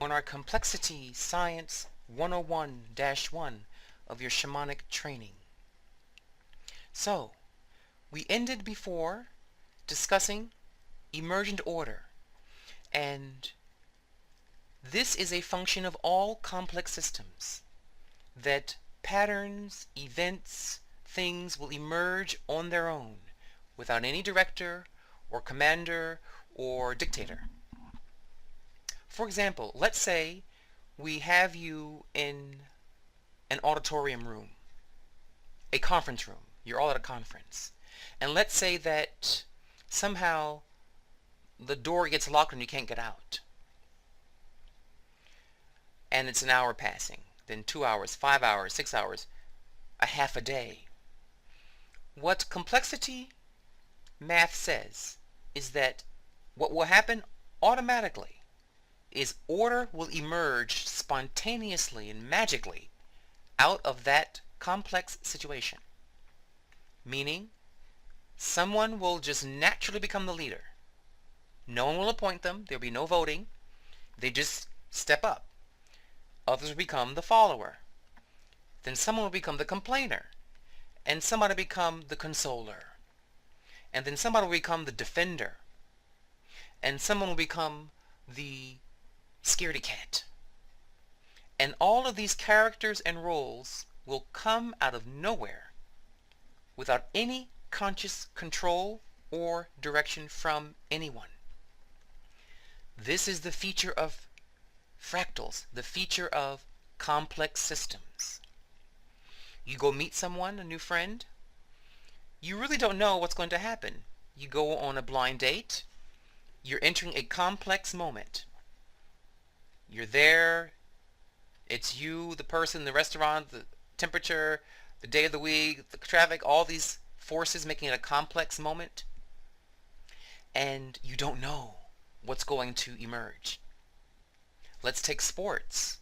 on our Complexity Science 101-1 of your shamanic training. So, we ended before discussing Emergent Order, and this is a function of all complex systems, that patterns, events, things will emerge on their own without any director or commander or dictator. For example, let's say we have you in an auditorium room, a conference room. You're all at a conference. And let's say that somehow the door gets locked and you can't get out. And it's an hour passing, then 2 hours, 5 hours, 6 hours, a half a day. What complexity math says is that what will happen automatically is order will emerge spontaneously and magically out of that complex situation. Meaning, someone will just naturally become the leader. No one will appoint them. There will be no voting. They just step up. Others will become the follower. Then someone will become the complainer. And somebody will become the consoler. And then somebody will become the defender. And someone will become the scaredy cat. And all of these characters and roles will come out of nowhere without any conscious control or direction from anyone. This is the feature of fractals, the feature of complex systems. You go meet someone, a new friend. You really don't know what's going to happen. You go on a blind date. You're entering a complex moment. You're there. It's you, the person, the restaurant, the temperature, the day of the week, the traffic, all these forces making it a complex moment. And you don't know what's going to emerge. Let's take sports.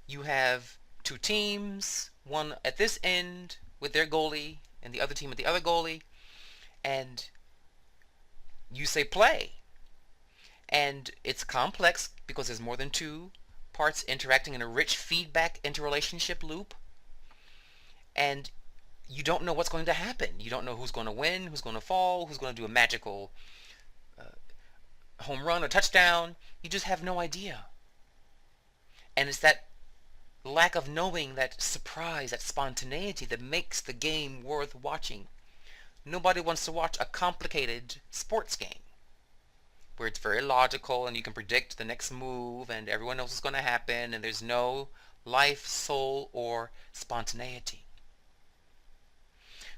You have two teams, one at this end with their goalie and the other team with the other goalie, and you say play. And it's complex because there's more than two parts interacting in a rich feedback interrelationship loop. And you don't know what's going to happen. You don't know who's going to win, who's going to fall, who's going to do a magical home run or touchdown. You just have no idea. And it's that lack of knowing, that surprise, that spontaneity that makes the game worth watching. Nobody wants to watch a complicated sports game where it's very logical and you can predict the next move and everyone knows what's going to happen and there's no life, soul, or spontaneity.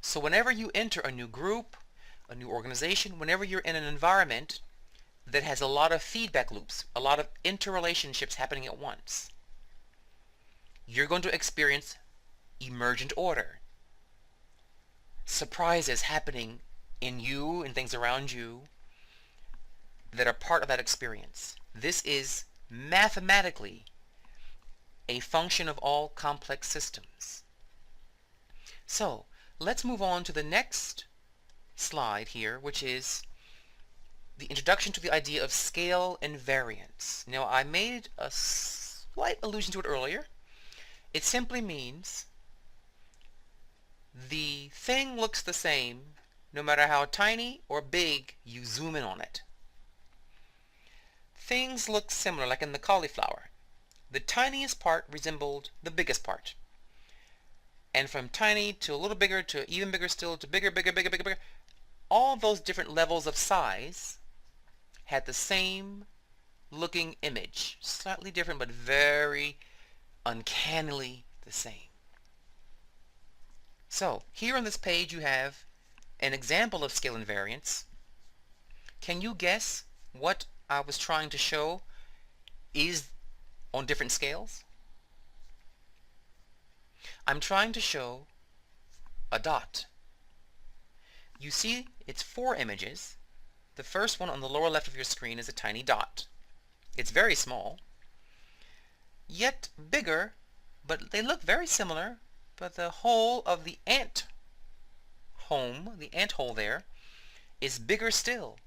So whenever you enter a new group, a new organization, whenever you're in an environment that has a lot of feedback loops, a lot of interrelationships happening at once, you're going to experience emergent order. Surprises happening in you and things around you that are part of that experience. This is mathematically a function of all complex systems. So, let's move on to the next slide here, which is the introduction to the idea of scale invariance. Now, I made a slight allusion to it earlier. It simply means the thing looks the same no matter how tiny or big you zoom in on it. Things look similar, like in the cauliflower. The tiniest part resembled the biggest part. And from tiny to a little bigger to even bigger still to bigger, bigger, bigger, bigger, bigger, all those different levels of size had the same looking image. Slightly different, but very uncannily the same. So, here on this page you have an example of scale invariance. Can you guess what I was trying to show is on different scales? I'm trying to show a dot. You see it's 4 images. The first one on the lower left of your screen is a tiny dot. It's very small, yet bigger, but they look very similar, but the whole of the ant home, the ant hole there, is bigger still.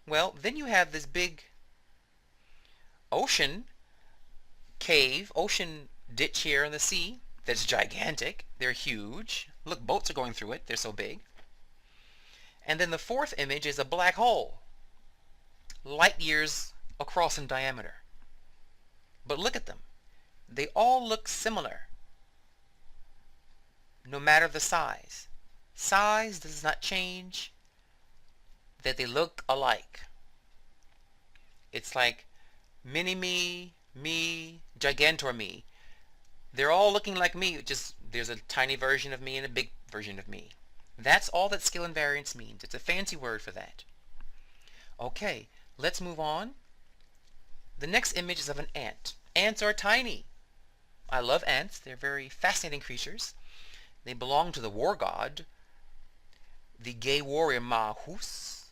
Well, then you have this big ocean cave, ocean ditch here in the sea that's gigantic. They're huge. Look, boats are going through it. They're so big. And then the fourth image is a black hole, light years across in diameter. But look at them. They all look similar, no matter the size. Size does not change that they look alike. It's like mini-me, me, gigantor me. They're all looking like me, just there's a tiny version of me and a big version of me. That's all that scale invariance means. It's a fancy word for that. Okay, let's move on. The next image is of an ant. Ants are tiny. I love ants. They're very fascinating creatures. They belong to the war god, the gay warrior Mahus.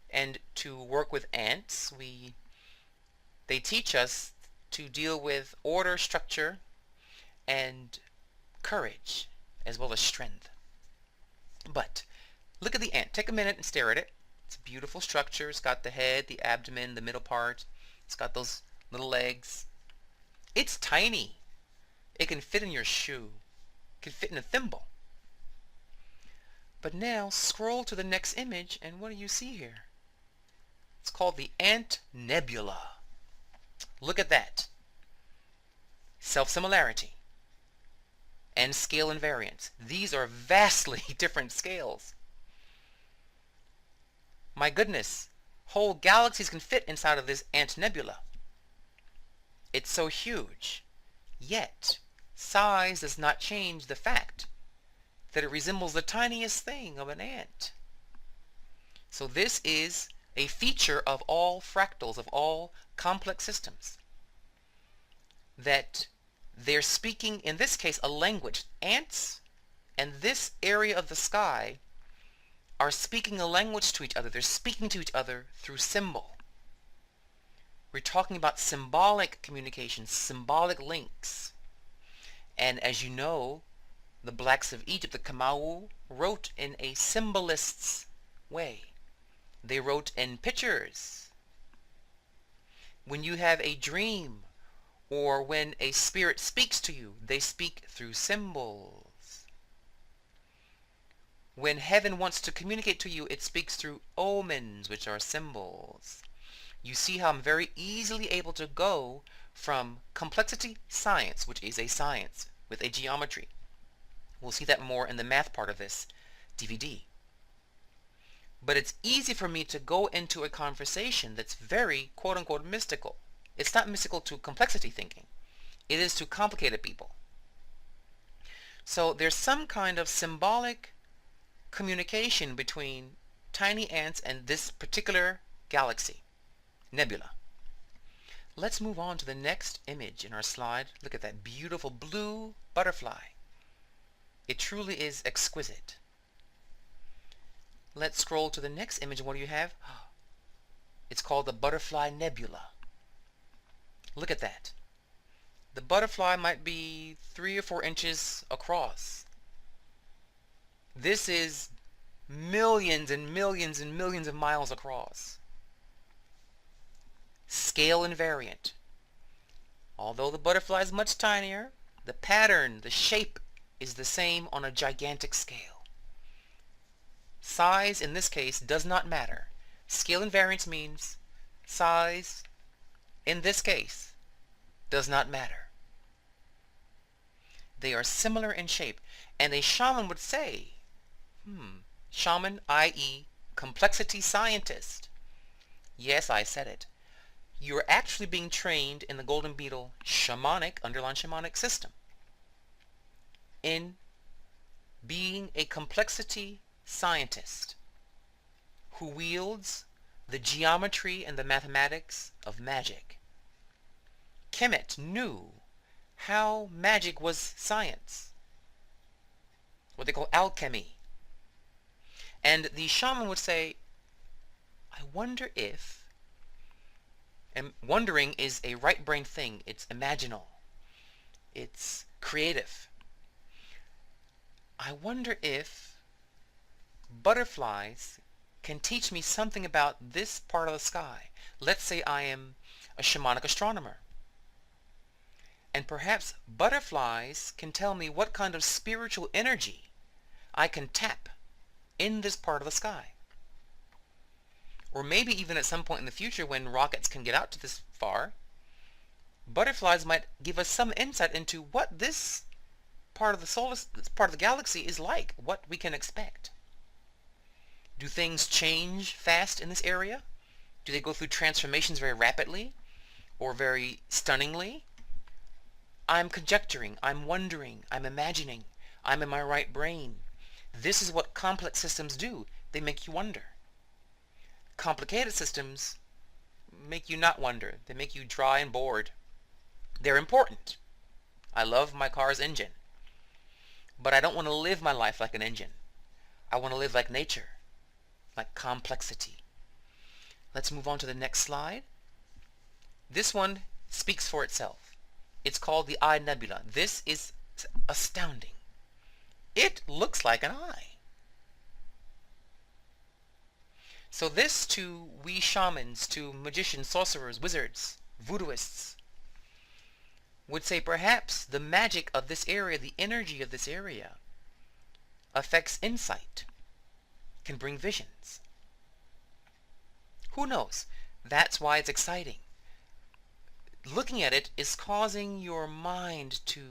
And to work with ants, they teach us to deal with order, structure, and courage, as well as strength. But look at the ant. Take a minute and stare at it. It's a beautiful structure. It's got the head, the abdomen, the middle part. It's got those little legs. It's tiny. It can fit in your shoe. It can fit in a thimble. But now scroll to the next image, and what do you see here? It's called the Ant Nebula. Look at that. Self-similarity and scale invariance. These are vastly different scales. My goodness, whole galaxies can fit inside of this Ant Nebula. It's so huge. Yet, size does not change the fact that it resembles the tiniest thing of an ant. So this is a feature of all fractals, of all complex systems, that they're speaking, in this case, a language. Ants and this area of the sky are speaking a language to each other. They're speaking to each other through symbol. We're talking about symbolic communication, symbolic links. And as you know, the blacks of Egypt, the Kamau, wrote in a symbolist's way. They wrote in pictures. When you have a dream, or when a spirit speaks to you, they speak through symbols. When heaven wants to communicate to you, it speaks through omens, which are symbols. You see how I'm very easily able to go from complexity science, which is a science with a geometry. We'll see that more in the math part of this DVD. But it's easy for me to go into a conversation that's very quote-unquote mystical. It's not mystical to complexity thinking. It is to complicated people. So there's some kind of symbolic communication between tiny ants and this particular galaxy, nebula. Let's move on to the next image in our slide. Look at that beautiful blue butterfly. It truly is exquisite. Let's scroll to the next image. What do you have? It's called the Butterfly Nebula. Look at that. The butterfly might be 3 or 4 inches across. This is millions and millions and millions of miles across. Scale invariant. Although the butterfly is much tinier, the pattern, the shape is the same on a gigantic scale. Size, in this case, does not matter. Scale invariance means size, in this case, does not matter. They are similar in shape. And a shaman would say, shaman, i.e., complexity scientist. Yes, I said it. You're actually being trained in the Golden Beetle shamanic, underline shamanic system, in being a complexity scientist who wields the geometry and the mathematics of magic. Kemet knew how magic was science, what they call alchemy. And the shaman would say, I wonder if, and wondering is a right brain thing. It's imaginal. It's creative. I wonder if butterflies can teach me something about this part of the sky. Let's say I am a shamanic astronomer. And perhaps butterflies can tell me what kind of spiritual energy I can tap in this part of the sky. Or maybe even at some point in the future when rockets can get out to this far, butterflies might give us some insight into what this part of the galaxy is like, what we can expect. Do things change fast in this area? Do they go through transformations very rapidly or very stunningly? I'm conjecturing, I'm wondering, I'm imagining, I'm in my right brain. This is what complex systems do. They make you wonder. Complicated systems make you not wonder. They make you dry and bored. They're important. I love my car's engine. But I don't want to live my life like an engine. I want to live like nature, like complexity. Let's move on to the next slide. This one speaks for itself. It's called the Eye Nebula. This is astounding. It looks like an eye. So this to we shamans, to magicians, sorcerers, wizards, voodooists, would say perhaps the magic of this area, the energy of this area, affects insight, can bring visions. Who knows? That's why it's exciting. Looking at it is causing your mind to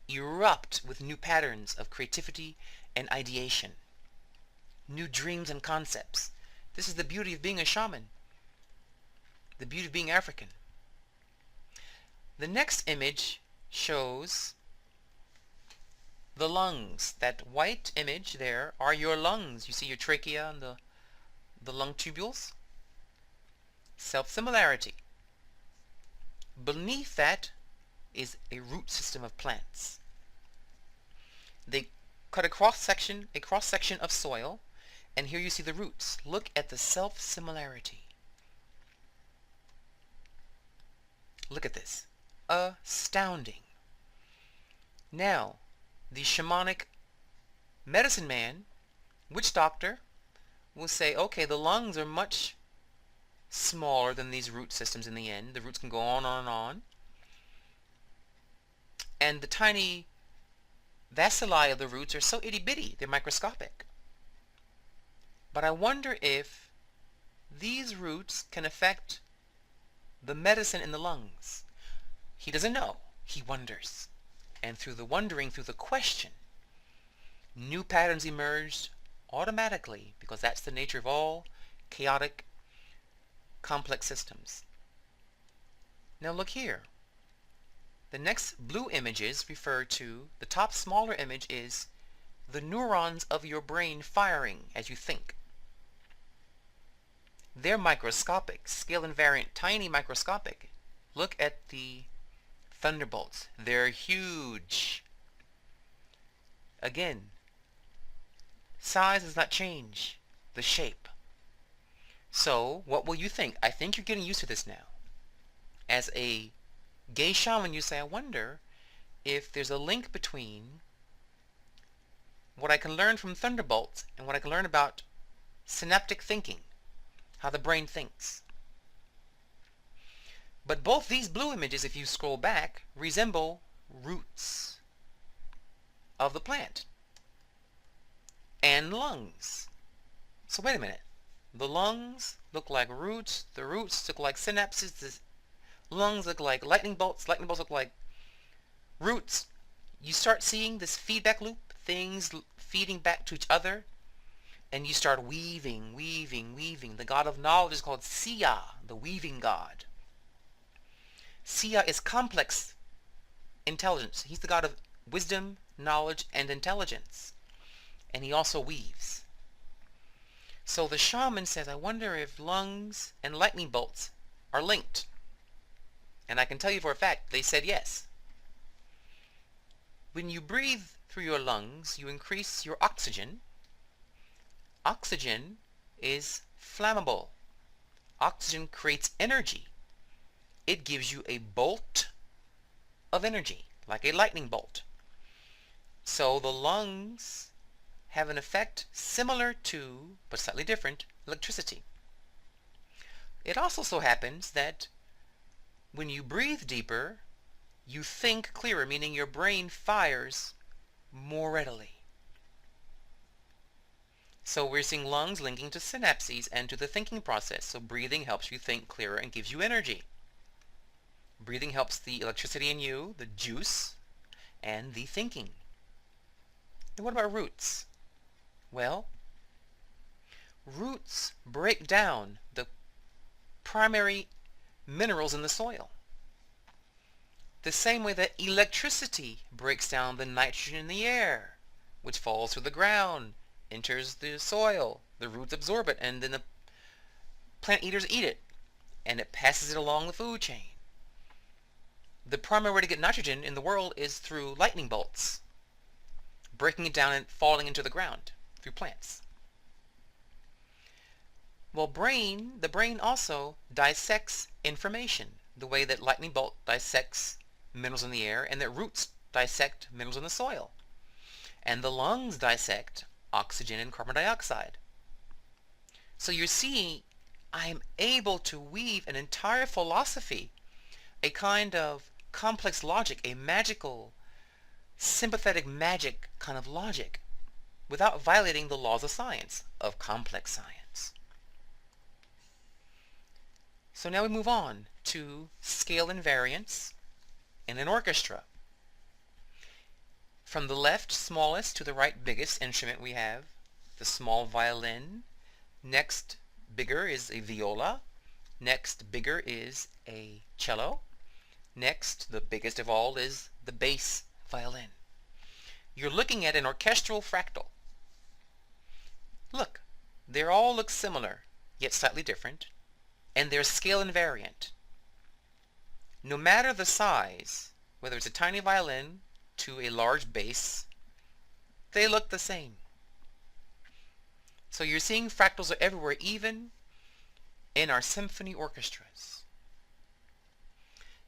erupt with new patterns of creativity and ideation, new dreams and concepts. This is the beauty of being a shaman, the beauty of being African. The next image shows the lungs. That white image there are your lungs. You see your trachea and the lung tubules. Self-similarity. Beneath that is a root system of plants. They cut a cross section of soil, and here you see the roots. Look at the self-similarity. Look at this. Astounding. Now, the shamanic medicine man, witch doctor, will say, okay, the lungs are much smaller than these root systems in the end. The roots can go on and on. And the tiny bacilli of the roots are so itty-bitty, they're microscopic. But I wonder if these roots can affect the medicine in the lungs. He doesn't know. He wonders. And through the wondering, through the question, new patterns emerged automatically, because that's the nature of all chaotic, complex systems. Now look here. The next blue images refer to, the top smaller image is the neurons of your brain firing as you think. They're microscopic, scale invariant, tiny microscopic. Look at the thunderbolts. They're huge. Again, size does not change the shape. So, what will you think? I think you're getting used to this now. As a gay shaman, you say, I wonder if there's a link between what I can learn from thunderbolts and what I can learn about synaptic thinking, how the brain thinks. But both these blue images, if you scroll back, resemble roots of the plant and lungs. So wait a minute. The lungs look like roots, the roots look like synapses, the lungs look like lightning bolts look like roots. You start seeing this feedback loop, things feeding back to each other, and you start weaving. The god of knowledge is called Sia, the weaving god. Sia is complex intelligence. He's the god of wisdom, knowledge, and intelligence. And he also weaves. So the shaman says, I wonder if lungs and lightning bolts are linked. And I can tell you for a fact, they said yes. When you breathe through your lungs, you increase your oxygen. Oxygen is flammable. Oxygen creates energy. It gives you a bolt of energy, like a lightning bolt. So the lungs have an effect similar to, but slightly different, electricity. It also so happens that when you breathe deeper, you think clearer, meaning your brain fires more readily. So we're seeing lungs linking to synapses and to the thinking process. So breathing helps you think clearer and gives you energy. Breathing helps the electricity in you, the juice, and the thinking. And what about roots? Well, roots break down the primary minerals in the soil. The same way that electricity breaks down the nitrogen in the air, which falls through the ground, enters the soil, the roots absorb it, and then the plant eaters eat it, and it passes it along the food chain. The primary way to get nitrogen in the world is through lightning bolts, breaking it down and falling into the ground through plants. Well, the brain also dissects information, the way that lightning bolt dissects minerals in the air, and that roots dissect minerals in the soil. And the lungs dissect oxygen and carbon dioxide. So you see, I am able to weave an entire philosophy, a kind of complex logic, a magical, sympathetic magic kind of logic, without violating the laws of science, of complex science. So now we move on to scale invariants in an orchestra. From the left smallest to the right biggest instrument we have the small violin. Next bigger is a viola. Next bigger is a cello. Next, the biggest of all, is the bass violin. You're looking at an orchestral fractal. Look, they all look similar, yet slightly different, and they're scale invariant. No matter the size, whether it's a tiny violin to a large bass, they look the same. So you're seeing fractals are everywhere, even in our symphony orchestras.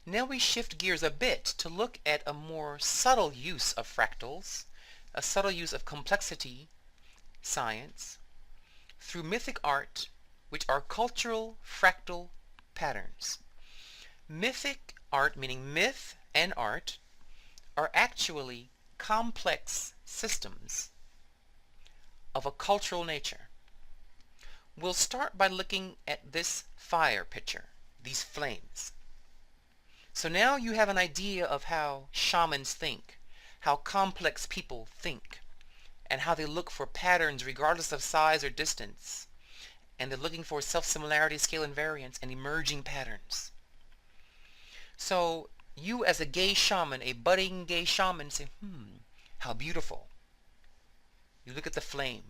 Now we shift gears a bit to look at a more subtle use of fractals, a subtle use of complexity science, through mythic art, which are cultural fractal patterns. Mythic art, meaning myth and art, are actually complex systems of a cultural nature. We'll start by looking at this fire picture, these flames. So now you have an idea of how shamans think, how complex people think, and how they look for patterns regardless of size or distance. And they're looking for self-similarity, scale invariance, and emerging patterns. So you as a gay shaman, a budding gay shaman, say, how beautiful. You look at the flame.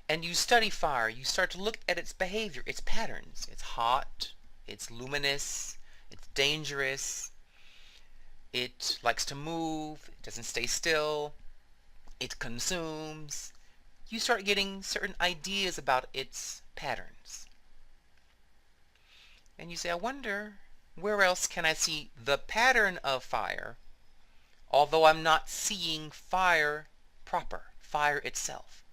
And you study fire. You start to look at its behavior, its patterns. It's hot, it's luminous, it's dangerous, it likes to move, it doesn't stay still, it consumes. You start getting certain ideas about its patterns. And you say, I wonder, where else can I see the pattern of fire, although I'm not seeing fire proper, fire itself?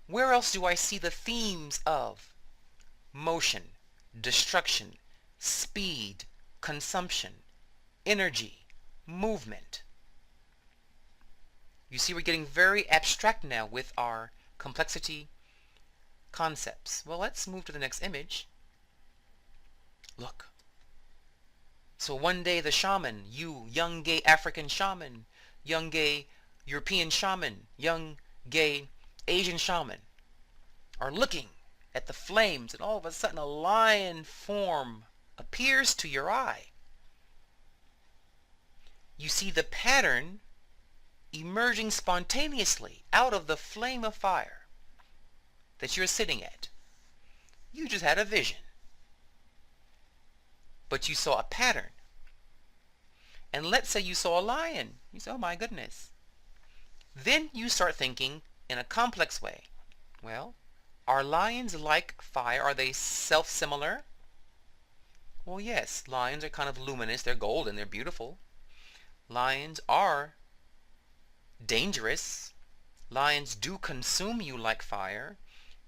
Where else do I see the themes of motion, destruction, speed, consumption, energy, movement? You see, we're getting very abstract now with our complexity concepts. Well, let's move to the next image. Look. So one day the shaman, you, young gay African shaman, young gay European shaman, young gay Asian shaman, are looking at the flames, and all of a sudden a lion form appears to your eye. You see the pattern emerging spontaneously out of the flame of fire that you're sitting at. You just had a vision, but you saw a pattern. And let's say you saw a lion. You say, oh my goodness. Then you start thinking in a complex way. Well, are lions like fire? Are they self-similar? Well, yes, lions are kind of luminous. They're golden. They're beautiful. Lions are dangerous. Lions do consume you like fire.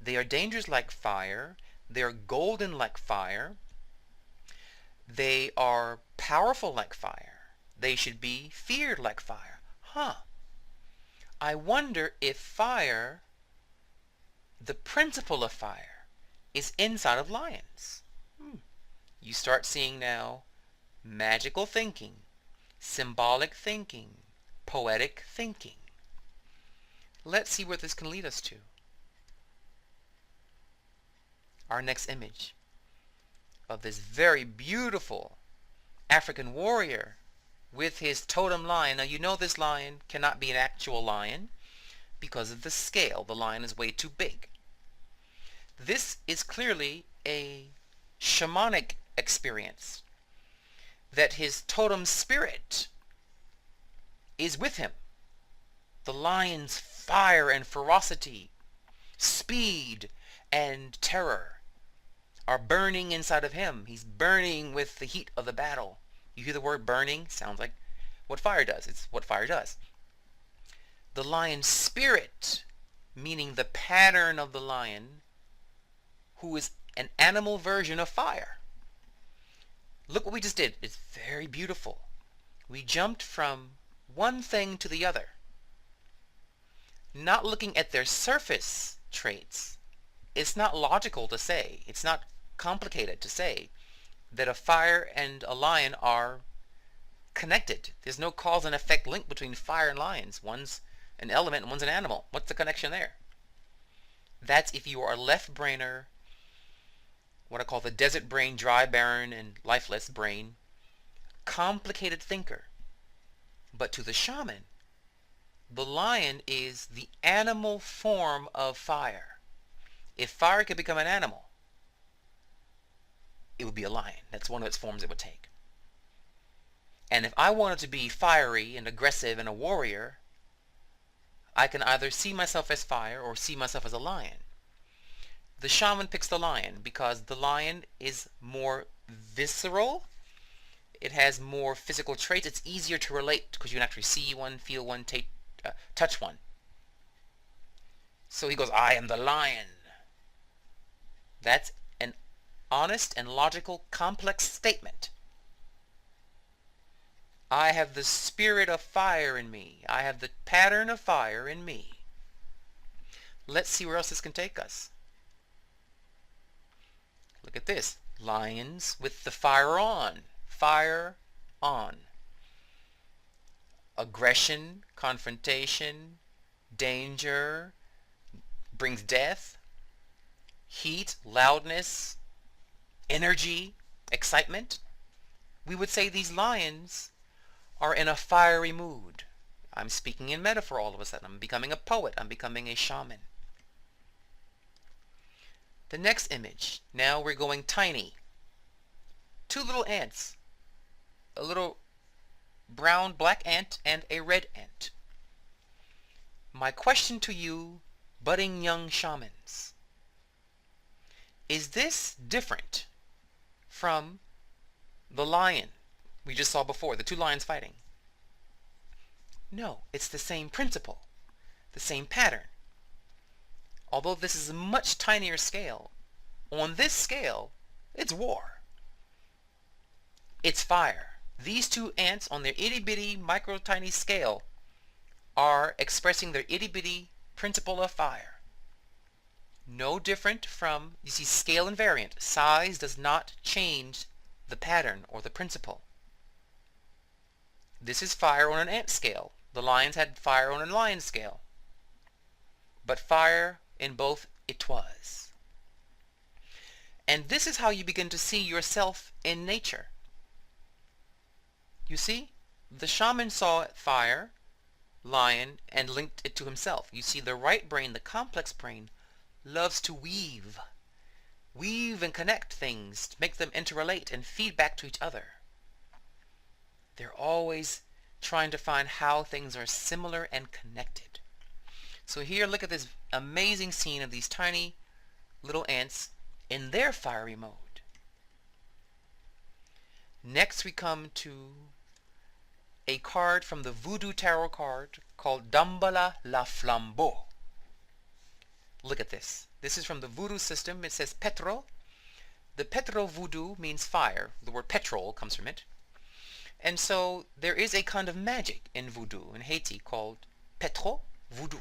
They are dangerous like fire. They are golden like fire. They are powerful like fire. They should be feared like fire. I wonder if fire, the principle of fire, is inside of lions. You start seeing now magical thinking, symbolic thinking, poetic thinking. Let's see where this can lead us to. Our next image of this very beautiful African warrior with his totem lion. Now you know this lion cannot be an actual lion because of the scale. The lion is way too big. This is clearly a shamanic experience, that his totem spirit is with him. The lion's fire and ferocity, speed and terror are burning inside of him. He's burning with the heat of the battle. You hear the word burning? Sounds like what fire does. It's what fire does. The lion's spirit, meaning the pattern of the lion, who is an animal version of fire. Look what we just did. It's very beautiful. We jumped from one thing to the other, not looking at their surface traits. It's not logical to say, it's not complicated to say that a fire and a lion are connected. There's no cause and effect link between fire and lions. One's an element and one's an animal. What's the connection there? That's if you are a left-brainer, what I call the desert brain, dry, barren, and lifeless brain, complicated thinker. But to the shaman, the lion is the animal form of fire. If fire could become an animal, it would be a lion. That's one of its forms it would take. And if I wanted to be fiery and aggressive and a warrior, I can either see myself as fire or see myself as a lion. The shaman picks the lion because the lion is more visceral. It has more physical traits. It's easier to relate because you can actually see one, feel one, touch one. So he goes, I am the lion. That's an honest and logical, complex statement. I have the spirit of fire in me. I have the pattern of fire in me. Let's see where else this can take us. Look at this. Lions with the fire on. Fire on. Aggression, confrontation, danger, brings death, heat, loudness, energy, excitement. We would say these lions are in a fiery mood. I'm speaking in metaphor all of a sudden. I'm becoming a poet. I'm becoming a shaman. The next image. Now we're going tiny. Two little ants. A little brown black ant and a red ant. My question to you, budding young shamans, is this different from the lion we just saw before, the two lions fighting? No, it's the same principle, the same pattern. Although this is a much tinier scale, on this scale, it's war. It's fire. These two ants on their itty-bitty, micro-tiny scale are expressing their itty-bitty principle of fire. No different from, you see, scale invariant. Size does not change the pattern or the principle. This is fire on an ant scale. The lions had fire on a lion scale. But fire in both it was. And this is how you begin to see yourself in nature. You see, the shaman saw fire, lion, and linked it to himself. You see, the right brain, the complex brain, loves to weave. Weave and connect things, to make them interrelate and feed back to each other. They're always trying to find how things are similar and connected. So here, look at this amazing scene of these tiny little ants in their fiery mode. Next we come to a card from the Voodoo Tarot card called Dambala la Flambeau. Look at this. This is from the Voodoo system. It says Petro, the petro voodoo means fire. The word petrol comes from it. And so there is a kind of magic in voodoo in Haiti called petro voodoo.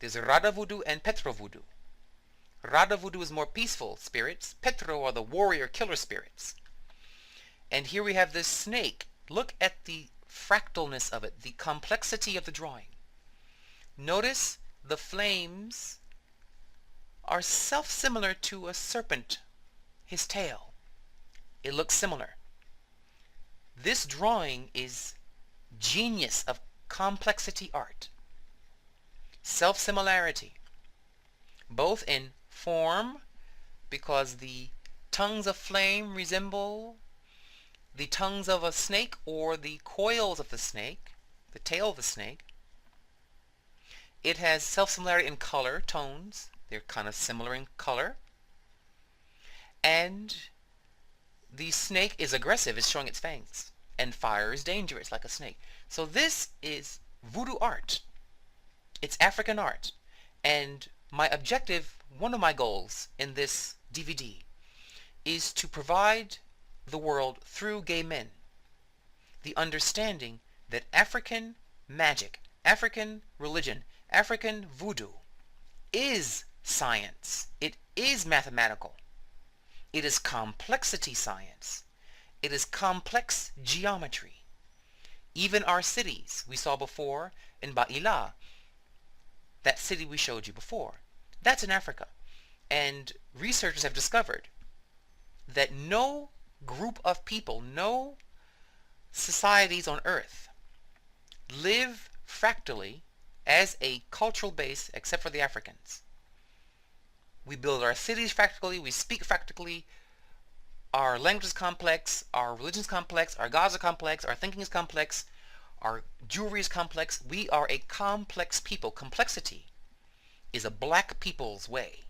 There's Rada voodoo and petro voodoo. Rada voodoo is more peaceful spirits. Petro are the warrior killer spirits. And here we have this snake. Look at the fractalness of it, the complexity of the drawing. Notice the flames are self-similar to a serpent, his tail. It looks similar. This drawing is genius of complexity art. Self-similarity, both in form, because the tongues of flame resemble the tongues of a snake or the coils of the snake, the tail of the snake. It has self-similarity in color, tones. They're kind of similar in color. And the snake is aggressive, it's showing its fangs. And fire is dangerous, like a snake. So this is voodoo art. It's African art. And my objective, one of my goals in this DVD, is to provide the world through gay men the understanding that African magic, African religion, African voodoo is science. It is mathematical. It is complexity science. It is complex geometry. Even our cities we saw before in Baila, that city we showed you before, that's in Africa. And researchers have discovered that no group of people, no societies on earth live fractally as a cultural base except for the Africans. We build our cities fractally, we speak fractally, our language is complex, our religion is complex, our gods are complex, our thinking is complex, our jewelry is complex. We are a complex people. Complexity is a black people's way.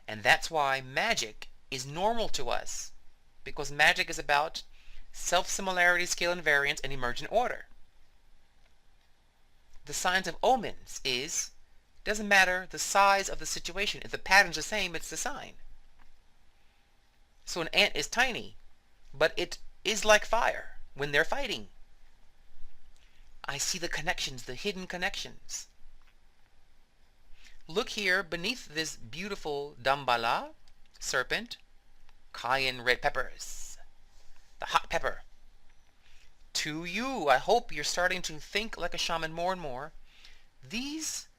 And that's why magic is normal to us, because magic is about self-similarity, scale invariance, and emergent order. The science of omens is, doesn't matter the size of the situation. If the pattern's the same, it's the sign. So an ant is tiny, but it is like fire when they're fighting. I see the connections, the hidden connections. Look here beneath this beautiful dambala, serpent, cayenne red peppers, the hot pepper. To you, I hope you're starting to think like a shaman more and more. These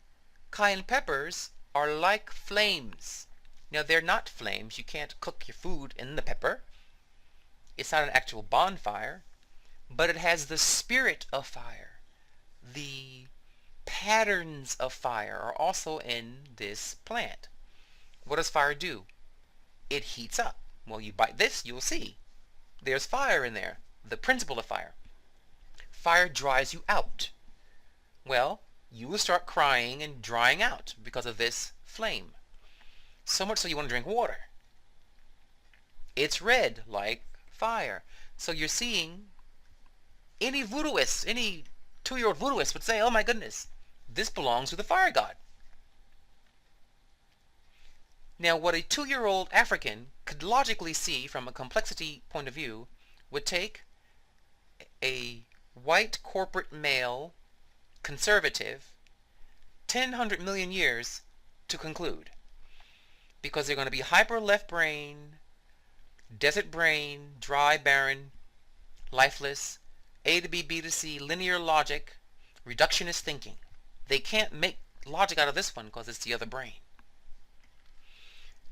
cayenne peppers are like flames. Now they're not flames. You can't cook your food in the pepper. It's not an actual bonfire, but it has the spirit of fire. The patterns of fire are also in this plant. What does fire do? It heats up. Well, you bite this, you'll see. There's fire in there. The principle of fire. Fire dries you out. Well, you will start crying and drying out because of this flame. So much so you want to drink water. It's red like fire. So you're seeing any voodooist, any 2-year-old voodooist would say, oh my goodness, this belongs to the fire god. Now what a 2-year-old African could logically see from a complexity point of view would take a white corporate male conservative 100 million years to conclude. Because they're going to be hyper left brain, desert brain, dry, barren, lifeless, A to B, B to C, linear logic, reductionist thinking. They can't make logic out of this one because it's the other brain.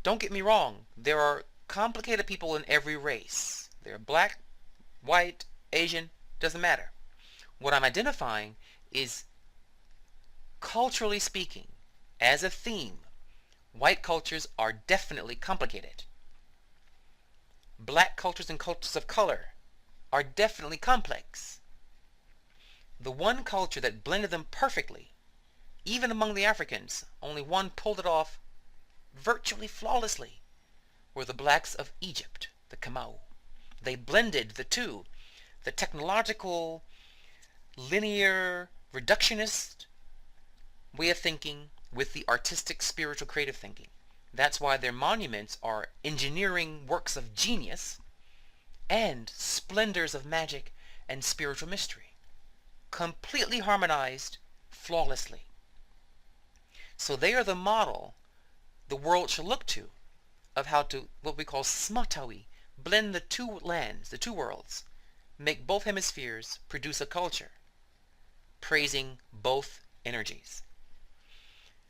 Don't get me wrong, there are complicated people in every race. They're black, white, Asian, doesn't matter. What I'm identifying is, culturally speaking, as a theme, white cultures are definitely complicated. Black cultures and cultures of color are definitely complex. The one culture that blended them perfectly, even among the Africans, only one pulled it off virtually flawlessly, were the blacks of Egypt, the Kamau. They blended the two, the technological, linear, reductionist way of thinking with the artistic, spiritual, creative thinking. That's why their monuments are engineering works of genius and splendors of magic and spiritual mystery, completely harmonized flawlessly. So they are the model the world should look to of how to, what we call smatawi, blend the two lands, the two worlds, make both hemispheres produce a culture, praising both energies.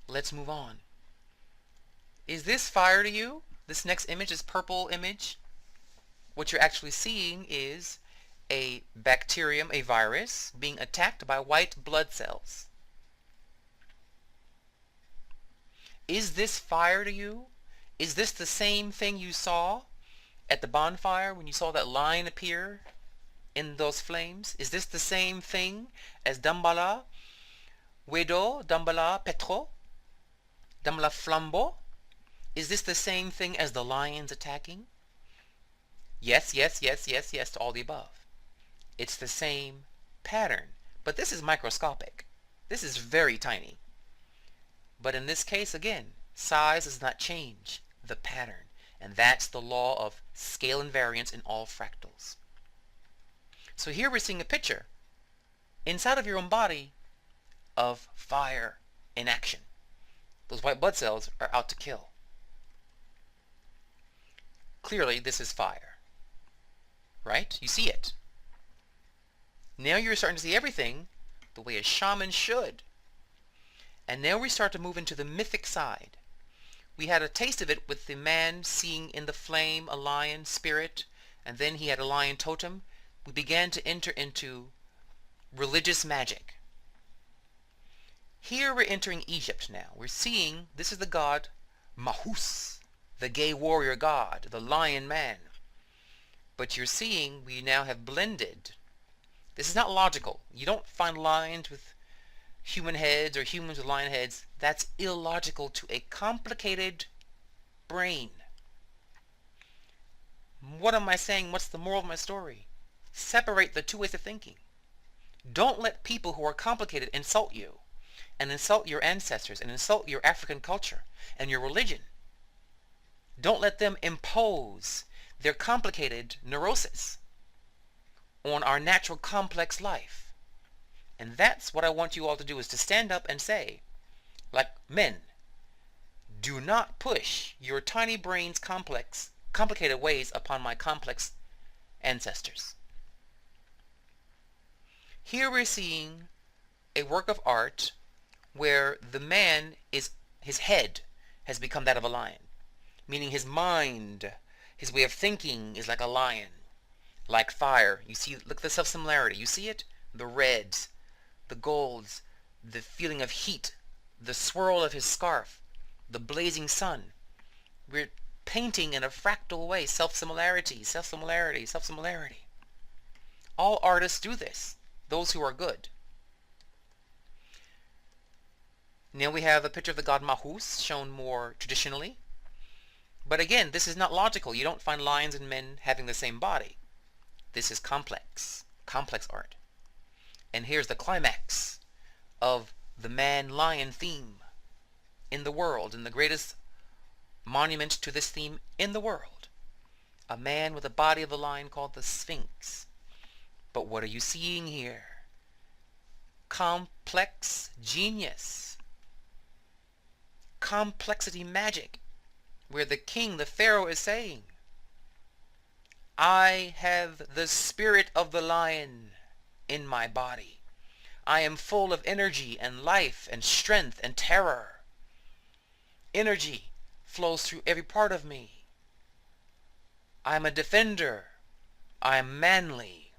Let's move on. Is this fire to you? This next image, this purple image, what you're actually seeing is a bacterium, a virus, being attacked by white blood cells. Is this fire to you? Is this the same thing you saw at the bonfire when you saw that line appear in those flames? Is this the same thing as Dambala, Wedo, Dambala, Petro, Dambala Flambeau? Is this the same thing as the lions attacking? Yes, yes, yes, yes, yes to all the above. It's the same pattern, but this is microscopic. This is very tiny. But in this case, again, size does not change the pattern. And that's the law of scale invariance in all fractals. So here we're seeing a picture inside of your own body of fire in action. Those white blood cells are out to kill. Clearly, this is fire. Right? You see it. Now you're starting to see everything the way a shaman should. And now we start to move into the mythic side. We had a taste of it with the man seeing in the flame a lion spirit, and then he had a lion totem. We began to enter into religious magic. Here we're entering Egypt now. We're seeing, this is the god Mahus, the gay warrior god, the lion man. But you're seeing we now have blended. This is not logical. You don't find lions with human heads or humans with lion heads. That's illogical to a complicated brain. What am I saying? What's the moral of my story? Separate the two ways of thinking. Don't let people who are complicated insult you and insult your ancestors and insult your African culture and your religion. Don't let them impose their complicated neurosis on our natural complex life. And that's what I want you all to do, is to stand up and say, like men, do not push your tiny brain's complicated ways upon my complex ancestors. Here we're seeing a work of art where the man is, his head has become that of a lion, meaning his mind, his way of thinking is like a lion, like fire. You see, look at the self-similarity. You see it? The reds, the golds, the feeling of heat, the swirl of his scarf, the blazing sun. We're painting in a fractal way, self-similarity, self-similarity, self-similarity. All artists do this, those who are good. Now we have a picture of the god Mahus, shown more traditionally. But again, this is not logical. You don't find lions and men having the same body. This is complex art. And here's the climax of the man-lion theme in the world, and the greatest monument to this theme in the world. A man with a body of the lion called the Sphinx. But what are you seeing here? Complex genius. Complexity magic, where the king, the pharaoh, is saying, I have the spirit of the lion in my body. I am full of energy and life and strength and terror. Energy flows through every part of me. I am a defender. I am manly.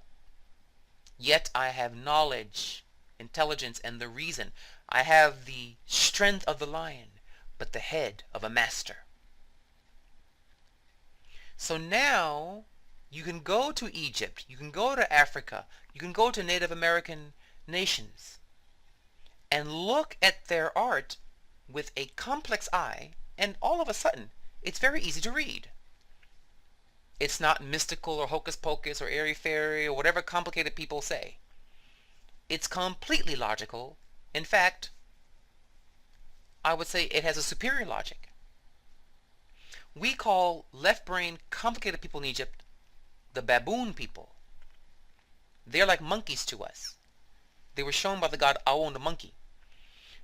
Yet I have knowledge, intelligence, and the reason. I have the strength of the lion, but the head of a master. So now you can go to Egypt, you can go to Africa, you can go to Native American nations and look at their art with a complex eye, and all of a sudden it's very easy to read. It's not mystical or hocus pocus or airy fairy or whatever complicated people say. It's completely logical. In fact, I would say it has a superior logic. We call left-brain complicated people in Egypt the baboon people. They're like monkeys to us. They were shown by the god Aloe, the monkey.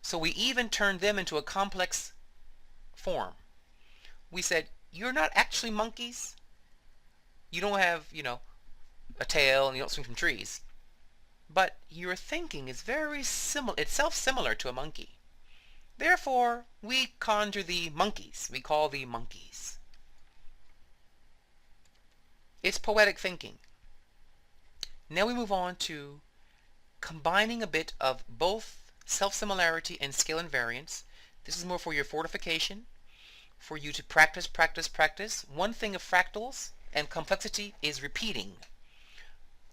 So we even turned them into a complex form. We said, you're not actually monkeys. You don't have, a tail and you don't swing from trees. But your thinking is very similar, itself similar to a monkey. Therefore, we conjure the monkeys. We call the monkeys. It's poetic thinking. Now we move on to combining a bit of both self-similarity and scale invariance. This is more for your fortification, for you to practice, practice, practice. One thing of fractals and complexity is repeating.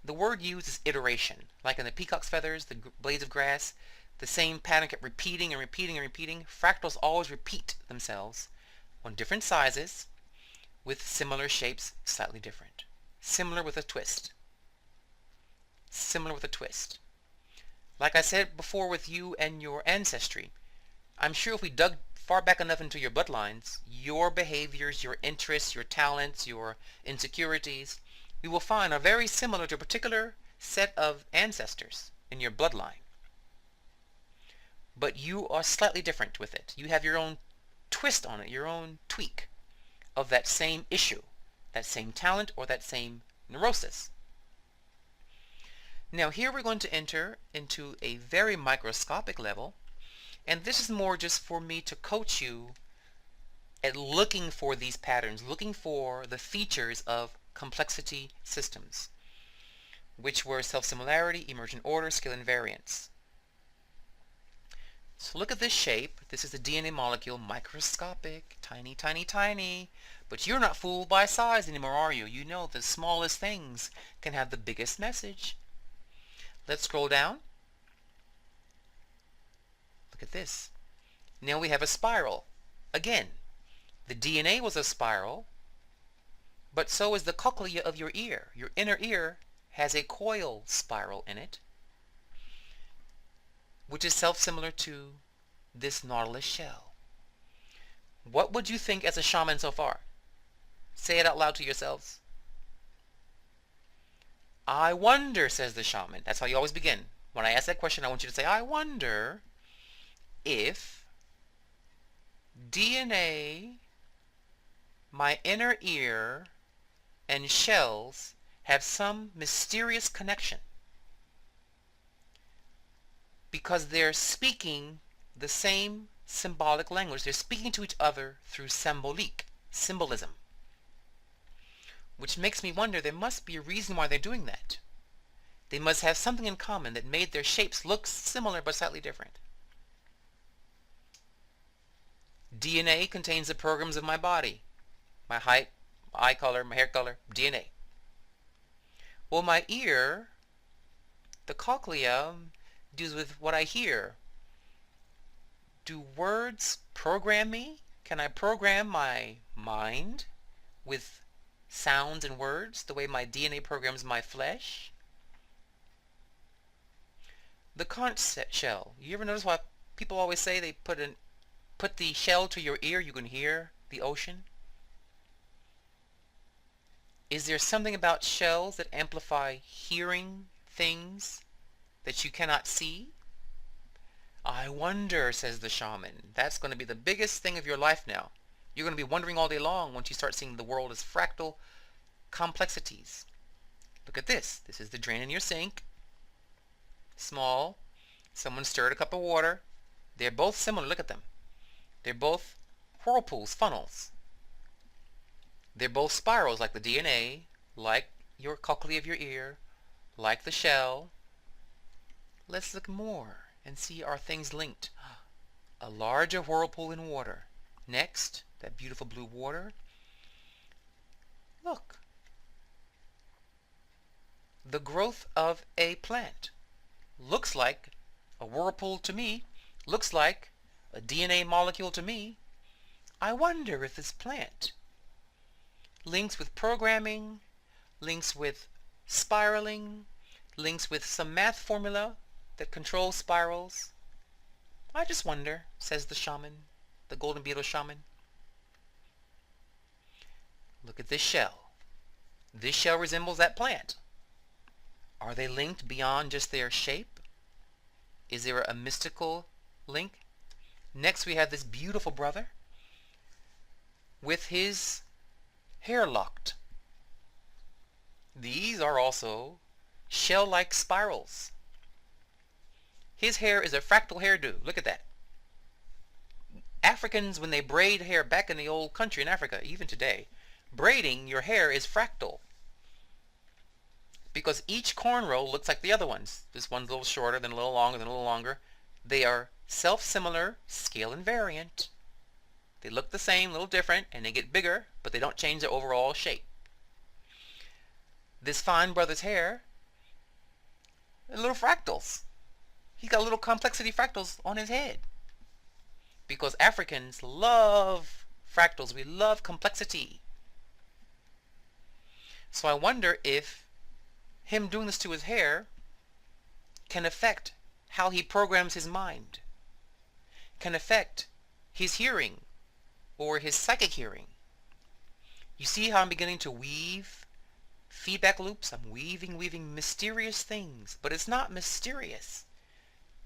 The word used is iteration. Like in the peacock's feathers, the blades of grass, the same pattern kept repeating and repeating and repeating. Fractals always repeat themselves on different sizes with similar shapes, slightly different. Similar with a twist. Similar with a twist. Like I said before with you and your ancestry, I'm sure if we dug far back enough into your bloodlines, your behaviors, your interests, your talents, your insecurities, we will find are very similar to a particular set of ancestors in your bloodline. But you are slightly different with it. You have your own twist on it, your own tweak of that same issue, that same talent, or that same neurosis. Now here we're going to enter into a very microscopic level, and this is more just for me to coach you at looking for these patterns, looking for the features of complexity systems, which were self-similarity, emergent order, scale invariance. So look at this shape. This is the DNA molecule, microscopic, tiny, tiny, tiny. But you're not fooled by size anymore, are you? You know the smallest things can have the biggest message. Let's scroll down. Look at this. Now we have a spiral. Again, the DNA was a spiral, but so is the cochlea of your ear. Your inner ear has a coil spiral in it, which is self-similar to this nautilus shell. What would you think as a shaman so far? Say it out loud to yourselves. I wonder, says the shaman. That's how you always begin. When I ask that question, I want you to say, I wonder if DNA, my inner ear, and shells have some mysterious connection, because they're speaking the same symbolic language. They're speaking to each other through symbolique, symbolism, which makes me wonder there must be a reason why they're doing that. They must have something in common that made their shapes look similar but slightly different. DNA contains the programs of my body, my height, my eye color, my hair color, DNA. Well, my ear, the cochlea, deals with what I hear. Do words program me? Can I program my mind with sounds and words the way my DNA programs my flesh? The conch shell. You ever notice why people always say they put the shell to your ear, you can hear the ocean? Is there something about shells that amplify hearing things that you cannot see? I wonder, says the shaman. That's going to be the biggest thing of your life now. You're going to be wondering all day long once you start seeing the world as fractal complexities. Look at this. This is the drain in your sink. Small. Someone stirred a cup of water. They're both similar. Look at them. They're both whirlpools, funnels. They're both spirals, like the DNA, like your cochlea of your ear, like the shell. Let's look more and see, are things linked? A larger whirlpool in water. Next, that beautiful blue water. Look. The growth of a plant. Looks like a whirlpool to me. Looks like a DNA molecule to me. I wonder if this plant links with programming, links with spiraling, links with some math formula that controls spirals. I just wonder, says the shaman, the golden beetle shaman. Look at this shell. This shell resembles that plant. Are they linked beyond just their shape? Is there a mystical link? Next we have this beautiful brother with his hair locked. These are also shell-like spirals. His hair is a fractal hairdo. Look at that. Africans, when they braid hair back in the old country in Africa, even today, braiding your hair is fractal. Because each cornrow looks like the other ones. This one's a little shorter, then a little longer, then a little longer. They are self-similar, scale invariant. They look the same, a little different, and they get bigger, but they don't change their overall shape. This fine brother's hair, little fractals. He's got little complexity fractals on his head. Because Africans love fractals. We love complexity. So I wonder if him doing this to his hair can affect how he programs his mind, can affect his hearing or his psychic hearing. You see how I'm beginning to weave feedback loops? I'm weaving mysterious things, but it's not mysterious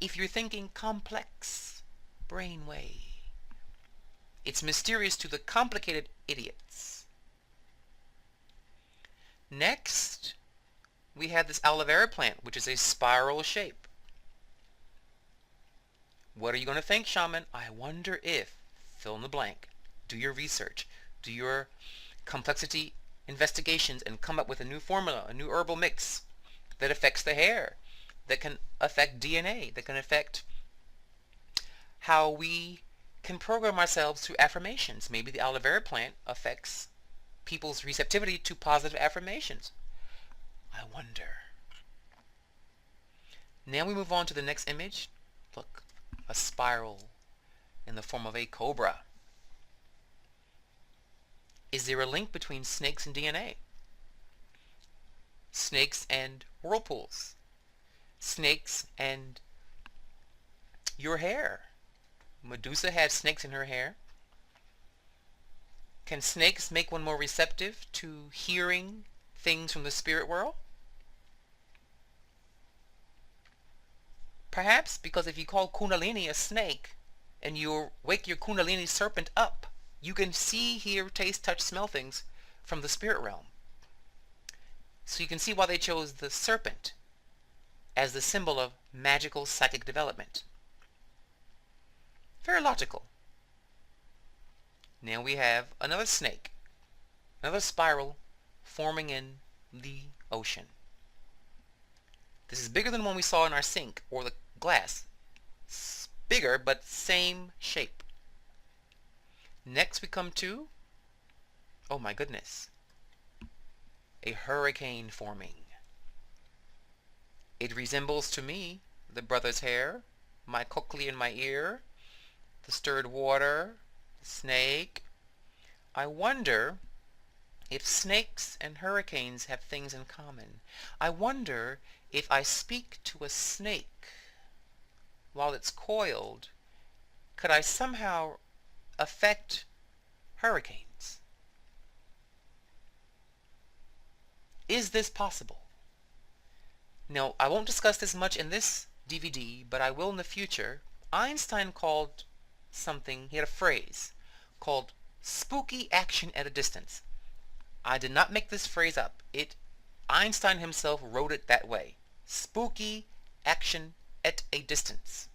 if you're thinking complex brainwave. It's mysterious to the complicated idiots. Next, we have this aloe vera plant, which is a spiral shape. What are you going to think, shaman? I wonder if, fill in the blank, do your research, do your complexity investigations, and come up with a new formula, a new herbal mix that affects the hair, that can affect DNA, that can affect how we can program ourselves through affirmations. Maybe the aloe vera plant affects people's receptivity to positive affirmations. I wonder. Now we move on to the next image. Look, a spiral in the form of a cobra. Is there a link between snakes and DNA? Snakes and whirlpools? Snakes and your hair? Medusa had snakes in her hair. Can snakes make one more receptive to hearing things from the spirit world? Perhaps because if you call Kundalini a snake and you wake your Kundalini serpent up, you can see, hear, taste, touch, smell things from the spirit realm. So you can see why they chose the serpent as the symbol of magical psychic development. Very logical. Now we have another snake, another spiral forming in the ocean. This is bigger than the one we saw in our sink or the glass. It's bigger, but same shape. Next we come to, oh my goodness, a hurricane forming. It resembles to me the brother's hair, my cochlea in my ear, the stirred water, the snake. I wonder if snakes and hurricanes have things in common. I wonder if I speak to a snake while it's coiled, could I somehow affect hurricanes? Is this possible? Now, I won't discuss this much in this DVD, but I will in the future. Einstein called something, he had a phrase called spooky action at a distance. I did not make this phrase up. Einstein himself wrote it that way. Spooky action at a distance.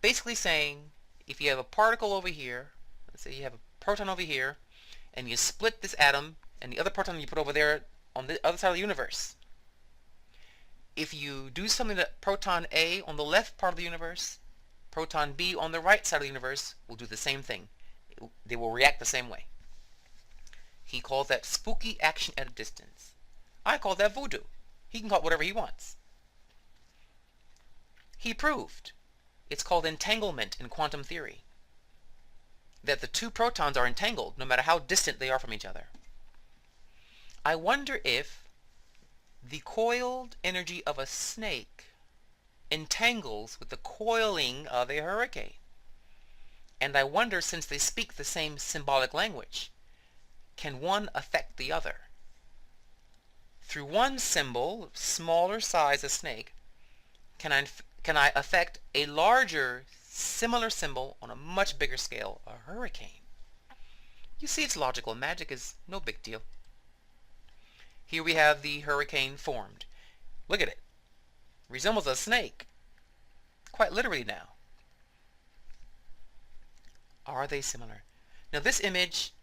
Basically saying, if you have a particle over here, let's say you have a proton over here, and you split this atom, and the other proton you put over there on the other side of the universe. If you do something to proton A on the left part of the universe, proton B on the right side of the universe will do the same thing. They will react the same way. He calls that spooky action at a distance. I call that voodoo. He can call it whatever he wants. He proved, it's called entanglement in quantum theory, that the two protons are entangled no matter how distant they are from each other. I wonder if the coiled energy of a snake entangles with the coiling of a hurricane. And I wonder, since they speak the same symbolic language, can one affect the other? Through one symbol, smaller size a snake, can I affect a larger, similar symbol on a much bigger scale, a hurricane? You see, it's logical. Magic is no big deal. Here we have the hurricane formed. Look at it. Resembles a snake. Quite literally now. Are they similar? Now this image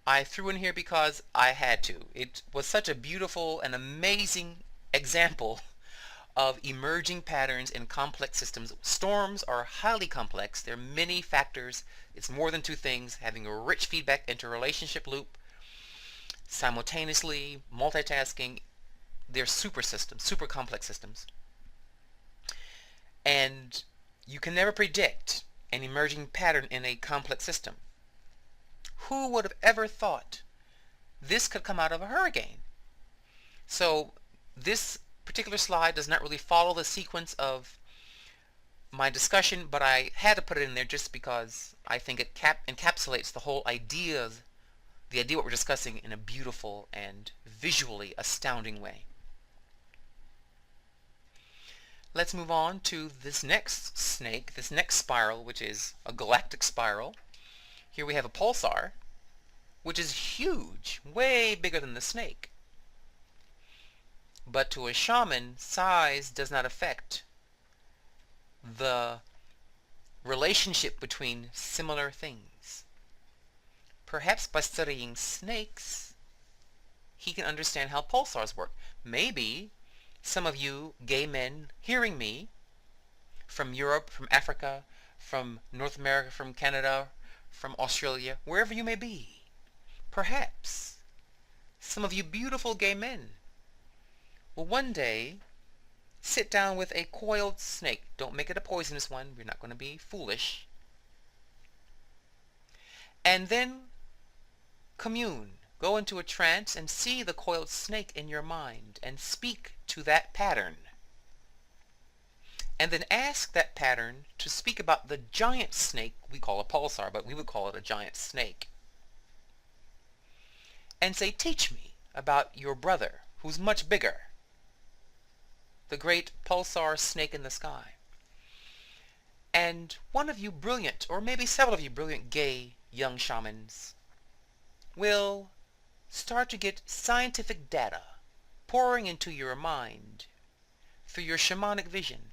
I threw in here because I had to. It was such a beautiful and amazing example of emerging patterns in complex systems. Storms are highly complex. There are many factors. It's more than two things, having a rich feedback interrelationship loop, simultaneously, multitasking. They're super systems, super complex systems. And you can never predict an emerging pattern in a complex system. Who would have ever thought this could come out of a hurricane? So this particular slide does not really follow the sequence of my discussion, but I had to put it in there just because I think it encapsulates the whole idea, the idea what we're discussing, in a beautiful and visually astounding way. Let's move on to this next snake, this next spiral, which is a galactic spiral. Here we have a pulsar, which is huge, way bigger than the snake. But to a shaman, size does not affect the relationship between similar things. Perhaps by studying snakes, he can understand how pulsars work. Maybe some of you gay men hearing me from Europe, from Africa, from North America, from Canada, from Australia, wherever you may be, perhaps some of you beautiful gay men will one day sit down with a coiled snake. Don't make it a poisonous one. We're not going to be foolish. And then commune. Go into a trance and see the coiled snake in your mind and speak to that pattern. And then ask that pattern to speak about the giant snake we call a pulsar, but we would call it a giant snake. And say, teach me about your brother, who's much bigger, the great pulsar snake in the sky. And one of you brilliant, or maybe several of you brilliant gay young shamans, will start to get scientific data pouring into your mind through your shamanic vision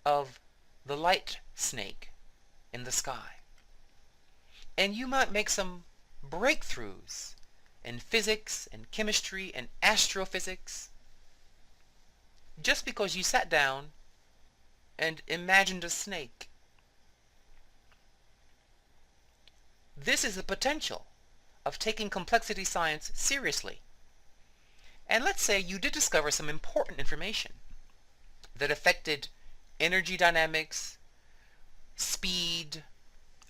of the light snake in the sky. And you might make some breakthroughs in physics and chemistry and astrophysics just because you sat down and imagined a snake. This is the potential of taking complexity science seriously. And let's say you did discover some important information that affected energy dynamics, speed,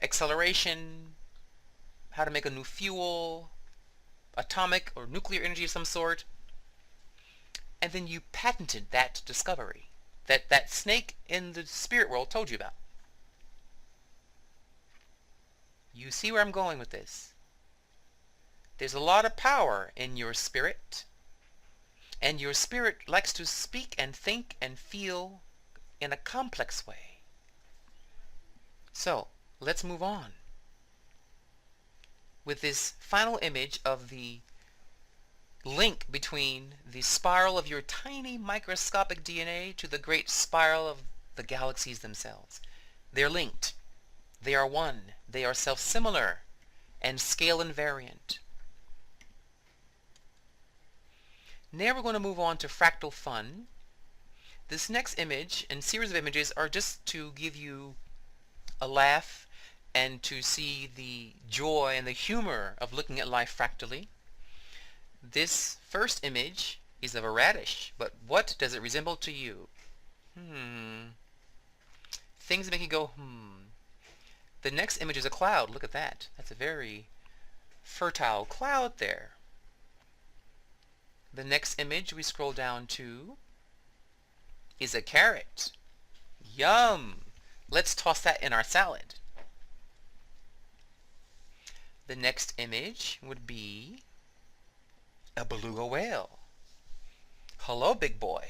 acceleration, how to make a new fuel, atomic or nuclear energy of some sort, and then you patented that discovery that snake in the spirit world told you about. You see where I'm going with this? There's a lot of power in your spirit, and your spirit likes to speak and think and feel in a complex way. So, let's move on with this final image of the link between the spiral of your tiny microscopic DNA to the great spiral of the galaxies themselves. They're linked. They are one. They are self-similar and scale invariant. Now we're going to move on to fractal fun. This next image and series of images are just to give you a laugh and to see the joy and the humor of looking at life fractally. This first image is of a radish, but what does it resemble to you? Things that make you go, The next image is a cloud. Look at that. That's a very fertile cloud there. The next image we scroll down to is a carrot. Yum! Let's toss that in our salad. The next image would be a beluga whale. Hello, big boy.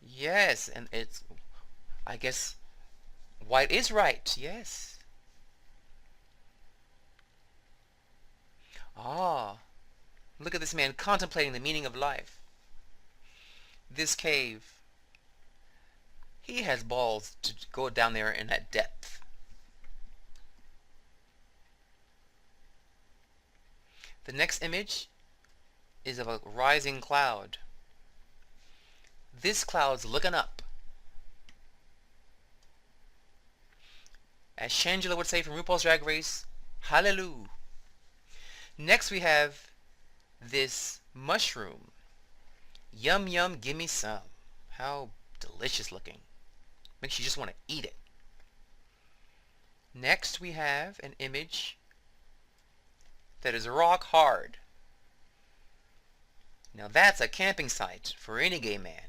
Yes, and it's, I guess, white is right. Yes. Ah, look at this man contemplating the meaning of life. This cave. He has balls to go down there in that depth. The next image is of a rising cloud. This cloud's looking up. As Shangela would say from RuPaul's Drag Race, hallelujah. Next we have this mushroom. Yum yum, gimme some. How delicious looking. Makes you just want to eat it. Next we have an image that is rock hard. Now that's a camping site for any gay man.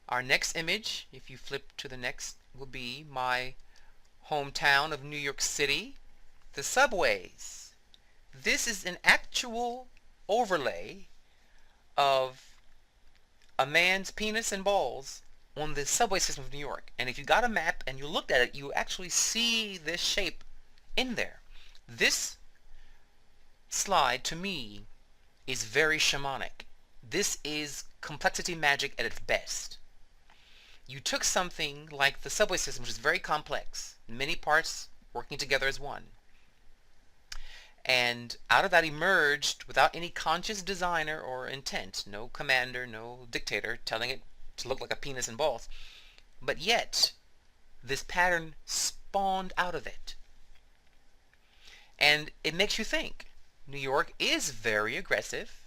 Our next image, if you flip to the next, will be my hometown of New York City, the subways. This is an actual overlay of a man's penis and balls on the subway system of New York. And if you got a map and you looked at it, you actually see this shape in there. This slide, to me, is very shamanic. This is complexity magic at its best. You took something like the subway system, which is very complex, many parts working together as one. And out of that emerged, without any conscious designer or intent, no commander, no dictator telling it to look like a penis and balls, but yet this pattern spawned out of it. And it makes you think. New York is very aggressive.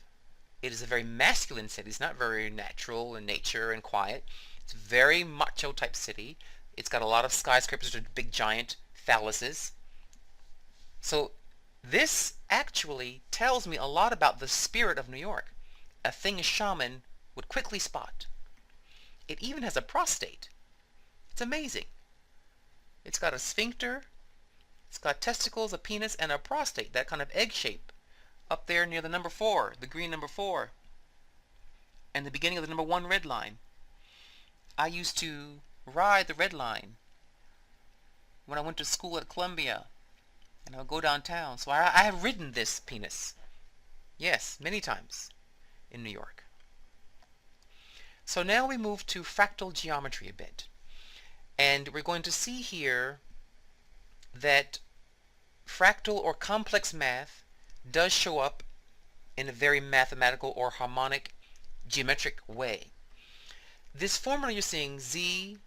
It is a very masculine city. It's not very natural in nature and quiet. It's a very macho type city. It's got a lot of skyscrapers with big giant phalluses. So this actually tells me a lot about the spirit of New York. A thing a shaman would quickly spot. It even has a prostate. It's amazing. It's got a sphincter. It's got testicles, a penis, and a prostate, that kind of egg shape, up there near the number 4, the green number 4, and the beginning of the number 1 red line. I used to ride the red line when I went to school at Columbia, and I would go downtown. So I have ridden this penis. Yes, many times in New York. So now we move to fractal geometry a bit. And we're going to see here that fractal or complex math does show up in a very mathematical or harmonic geometric way. This formula you're seeing, z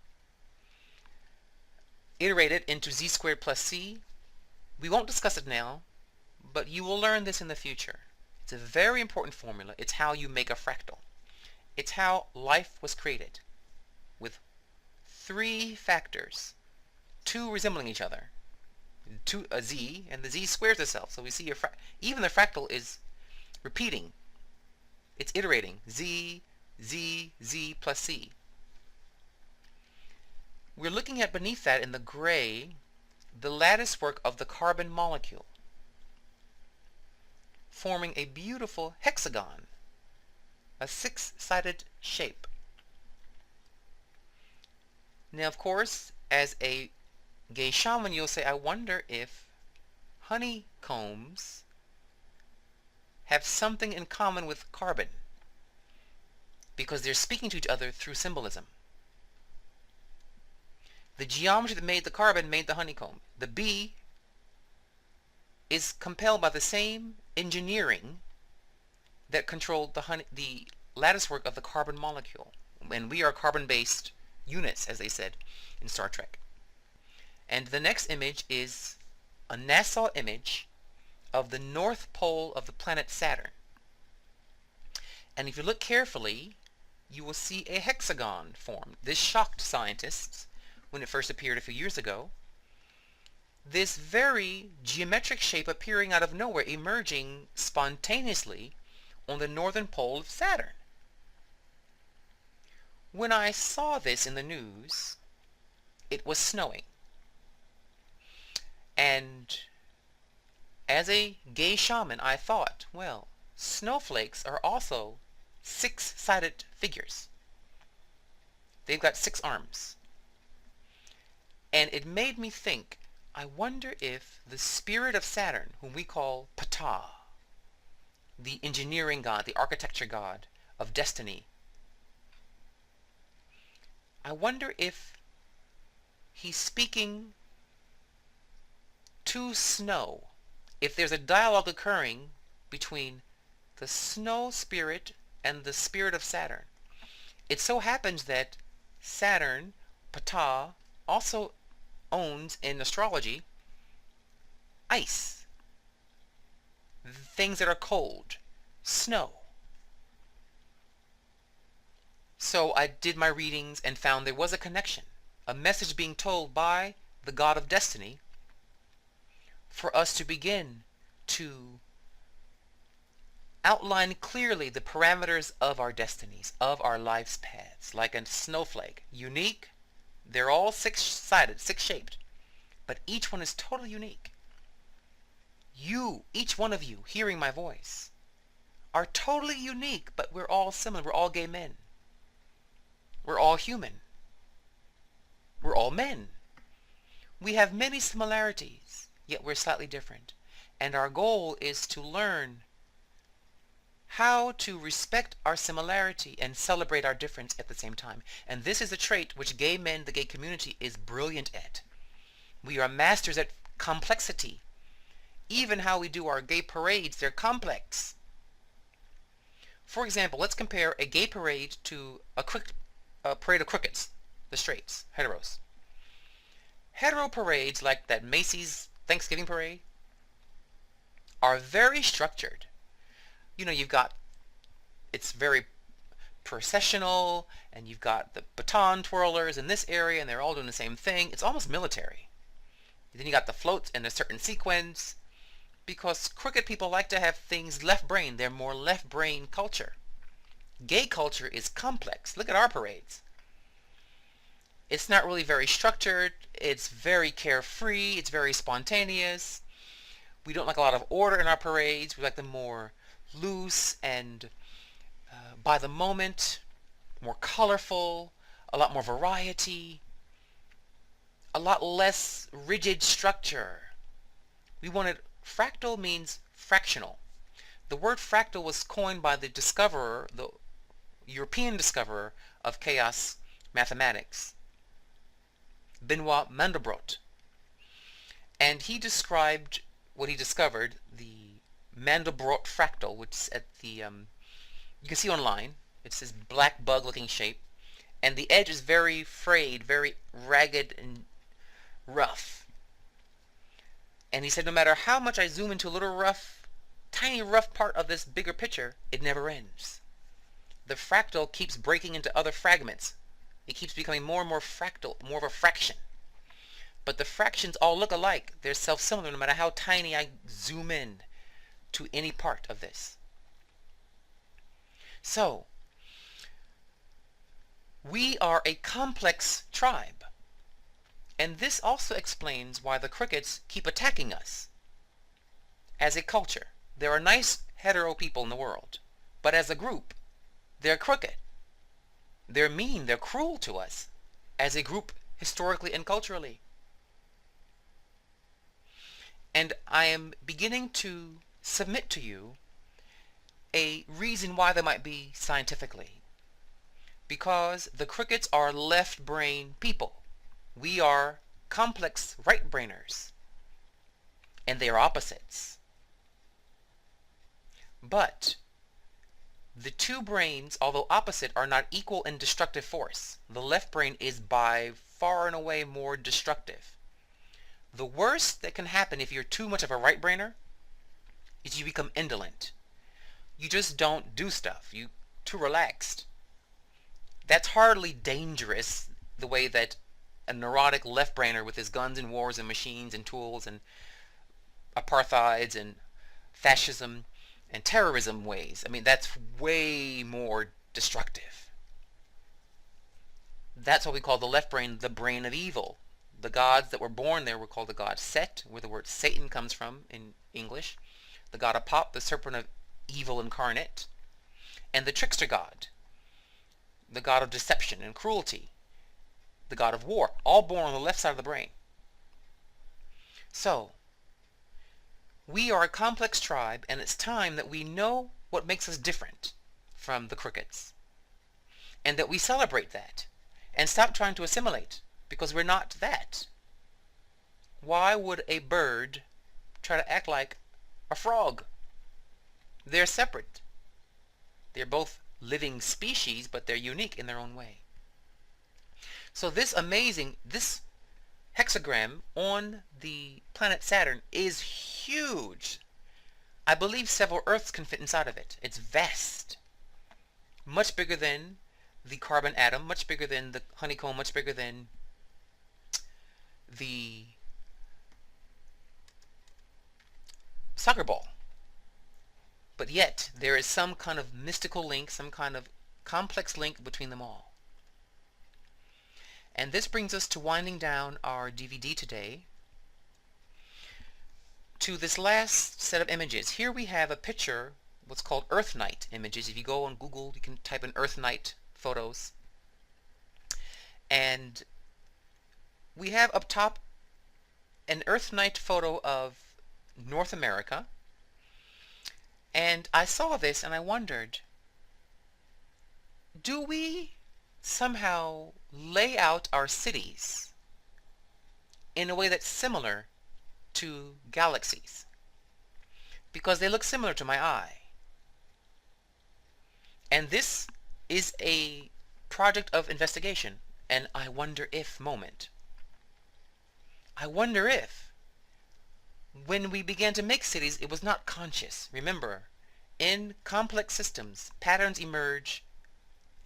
iterated into z squared plus c, we won't discuss it now, but you will learn this in the future. It's a very important formula. It's how you make a fractal. It's how life was created, with 3 factors, 2 resembling each other. A z, and the z squares itself. So we see even the fractal is repeating. It's iterating. Z, z, z plus c. We're looking at beneath that in the gray, the lattice work of the carbon molecule, forming a beautiful hexagon, a 6-sided shape. Now, of course, as a gay shaman, you'll say, I wonder if honeycombs have something in common with carbon, because they're speaking to each other through symbolism. The geometry that made the carbon made the honeycomb. The bee is compelled by the same engineering that controlled the lattice work of the carbon molecule. And we are carbon-based units, as they said in Star Trek. And the next image is a NASA image of the north pole of the planet Saturn. And if you look carefully, you will see a hexagon formed. This shocked scientists when it first appeared a few years ago. This very geometric shape appearing out of nowhere, emerging spontaneously on the northern pole of Saturn. When I saw this in the news, it was snowing. And as a gay shaman, I thought, well, snowflakes are also six-sided figures. They've got 6 arms. And it made me think, I wonder if the spirit of Saturn, whom we call Ptah, the engineering god, the architecture god of destiny, I wonder if he's speaking to snow, if there's a dialogue occurring between the snow spirit and the spirit of Saturn. It so happens that Saturn, Ptah, also owns in astrology ice, things that are cold, snow. So I did my readings and found there was a connection, a message being told by the god of destiny for us to begin to outline clearly the parameters of our destinies, of our life's paths, like a snowflake. Unique. They're all 6-sided, 6-shaped, but each one is totally unique. You, each one of you hearing my voice, are totally unique, but we're all similar. We're all gay men. We're all human. We're all men. We have many similarities, yet we're slightly different. And our goal is to learn how to respect our similarity and celebrate our difference at the same time. And this is a trait which gay men, the gay community, is brilliant at. We are masters at complexity. Even how we do our gay parades, they're complex. For example, let's compare a gay parade to a parade of crickets, the straights, heteros. Hetero parades like that Macy's Thanksgiving parade are very structured. You know, it's very processional, and you've got the baton twirlers in this area, and they're all doing the same thing. It's almost military. Then you got the floats in a certain sequence, because cricket people like to have things left brain. They're more left brain culture. Gay culture is complex. Look at our parades. It's not really very structured. It's very carefree. It's very spontaneous. We don't like a lot of order in our parades. We like them more loose and by the moment, more colorful, a lot more variety, a lot less rigid structure. We wanted, fractal means fractional. The word fractal was coined by the discoverer, the European discoverer of chaos mathematics, Benoit Mandelbrot. And he described what he discovered, the Mandelbrot Fractal, which is at the, you can see online. It's this black bug-looking shape, and the edge is very frayed, very ragged and rough. And he said, no matter how much I zoom into a little rough, tiny rough part of this bigger picture, it never ends. The fractal keeps breaking into other fragments. It keeps becoming more and more fractal, more of a fraction. But the fractions all look alike. They're self-similar no matter how tiny I zoom in to any part of this. So, we are a complex tribe. And this also explains why the crickets keep attacking us. As a culture, there are nice hetero people in the world, but as a group, they're crooked. They're mean, they're cruel to us, as a group historically and culturally. And I am beginning to submit to you a reason why they might be scientifically. Because the crickets are left brain people. We are complex right brainers. And they are opposites. But the two brains, although opposite, are not equal in destructive force. The left brain is by far and away more destructive. The worst that can happen if you're too much of a right brainer is you become indolent. You just don't do stuff. You're too relaxed. That's hardly dangerous the way that a neurotic left brainer with his guns and wars and machines and tools and apartheids and fascism and terrorism ways. I mean, that's way more destructive. That's what we call the left brain, the brain of evil. The gods that were born there were called the god Set, where the word Satan comes from in English. The god Apop, the serpent of evil incarnate. And the trickster god, the god of deception and cruelty, the god of war, all born on the left side of the brain. So, we are a complex tribe, and it's time that we know what makes us different from the crickets, and that we celebrate that, and stop trying to assimilate, because we're not that. Why would a bird try to act like a frog? They're separate. They're both living species, but they're unique in their own way. So this hexagram on the planet Saturn is huge. I believe several Earths can fit inside of it. It's vast. Much bigger than the carbon atom, much bigger than the honeycomb, much bigger than the soccer ball. But yet, there is some kind of mystical link, some kind of complex link between them all. And this brings us to winding down our DVD today to this last set of images. Here we have a picture, what's called Earth Night images. If you go on Google, you can type in Earth Night photos. And we have up top an Earth Night photo of North America. And I saw this and I wondered, do we somehow lay out our cities in a way that's similar to galaxies? Because they look similar to my eye. And this is a project of investigation, an I wonder if moment. I wonder if when we began to make cities, it was not conscious. Remember, in complex systems, patterns emerge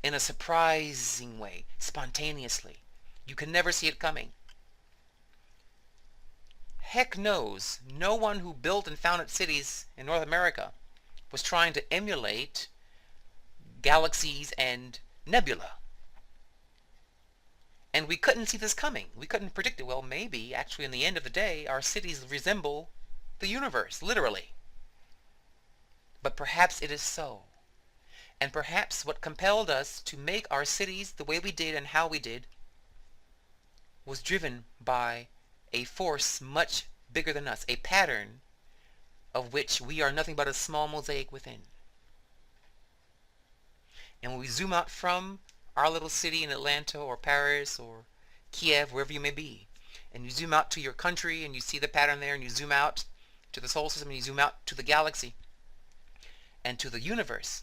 in a surprising way, spontaneously. You can never see it coming. Heck knows, no one who built and founded cities in North America was trying to emulate galaxies and nebula. And we couldn't see this coming. We couldn't predict it. Well, maybe, actually, in the end of the day, our cities resemble the universe, literally. But perhaps it is so. And perhaps what compelled us to make our cities the way we did and how we did was driven by a force much bigger than us, a pattern of which we are nothing but a small mosaic within. And when we zoom out from our little city in Atlanta or Paris or Kiev, wherever you may be, and you zoom out to your country and you see the pattern there, and you zoom out to the solar system and you zoom out to the galaxy and to the universe,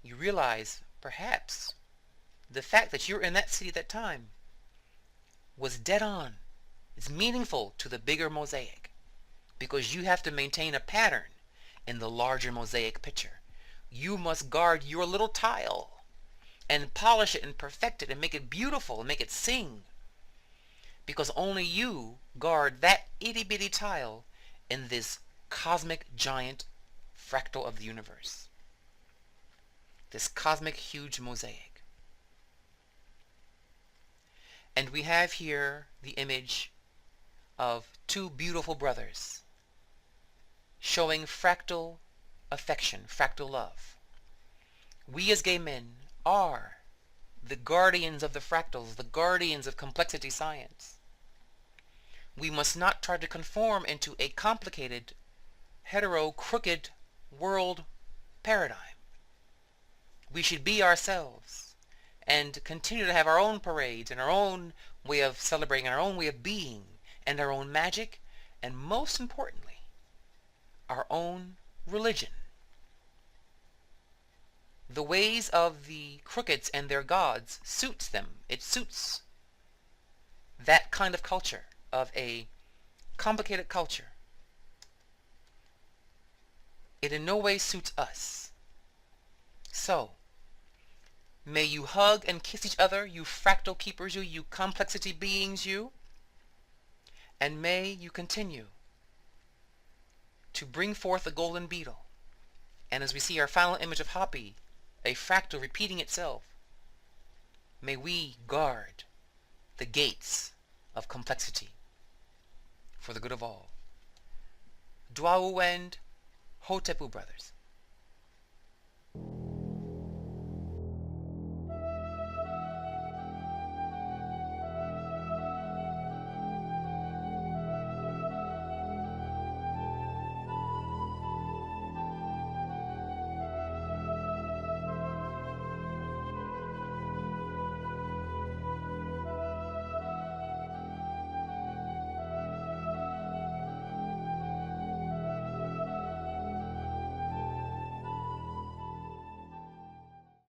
you realize perhaps the fact that you're in that city at that time was dead on. It's meaningful to the bigger mosaic because you have to maintain a pattern in the larger mosaic picture. You must guard your little tile and polish it and perfect it and make it beautiful and make it sing, because only you guard that itty-bitty tile in this cosmic giant fractal of the universe, this cosmic huge mosaic. And we have here the image of two beautiful brothers showing fractal affection, fractal love. We as gay men are the guardians of the fractals, the guardians of complexity science. We must not try to conform into a complicated, hetero, crooked world paradigm. We should be ourselves and continue to have our own parades and our own way of celebrating, our own way of being, and our own magic, and most importantly, our own religion. The ways of the crookeds and their gods suits them. It suits that kind of culture, of a complicated culture. It in no way suits us. So, may you hug and kiss each other, you fractal keepers, you complexity beings, you. And may you continue to bring forth the golden beetle. And as we see our final image of Hoppy, a fractal repeating itself, May we guard the gates of complexity for the good of all. Dwau and Hotepu brothers.